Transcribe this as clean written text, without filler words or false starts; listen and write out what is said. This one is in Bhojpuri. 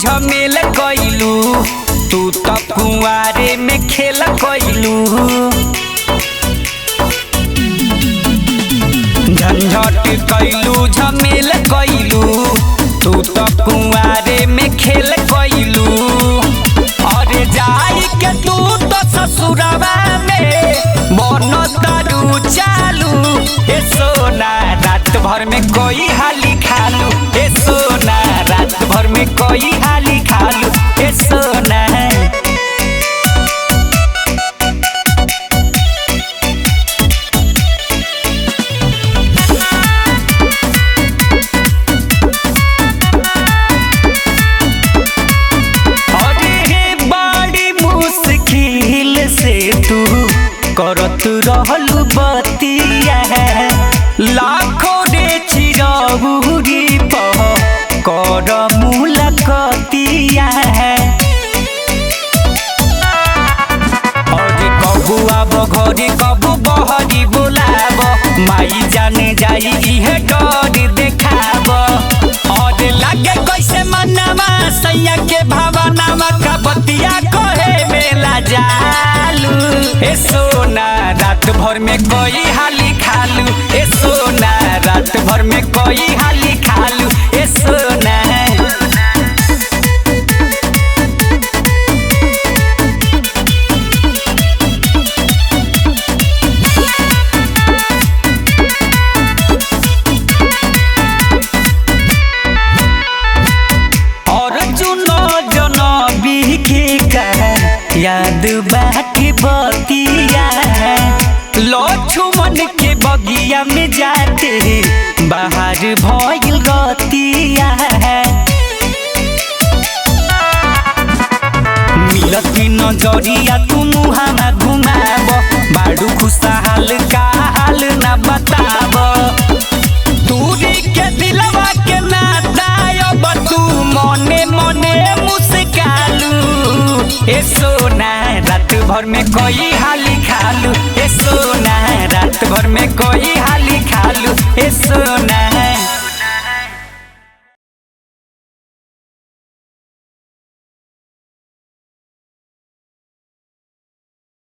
झमेल कइलू, तू तो कुंवारे में खेल कइलू। झंझट कइलू झमेल कइलू, तू तो कुंवारे में खेल कइलू। अरे जाई के तू तो ससुरवा में मन तारू चालू। ए सोना रात भर में कोई हाली खालू, ए सोना रात भर में कोई हाली खालू, ए सोना। तू करत रहलू बतिया, लाखों रे चिरौरी पर कर मुलाकातिया। और कबू आब घरे कबू बहरी बोलाब, माई जाने जाई इहे डर देखाब। और लागे कैसे मनवा सैया के भावनावा का बतिया कहे मेला जालू। ए सोना रात भर में कोई हाली खालू, ए सोना रात भर में कोई हाली खालू, ए सोना। याद बाकी बतिया, लक्ष्मण के बगिया में जाते बाहर भइल गतिया। मिलती नजरिया तू मुहावा घुमाब, बाड़ू खुशहाल का हाल ना बताब। दूरी के दिलवा के नातायब तू मने मने मुस्कालू। ए सोना रात भर में कोई हाली खालू, ए सोना रात भर में कोई हाली खालू, ए सोना।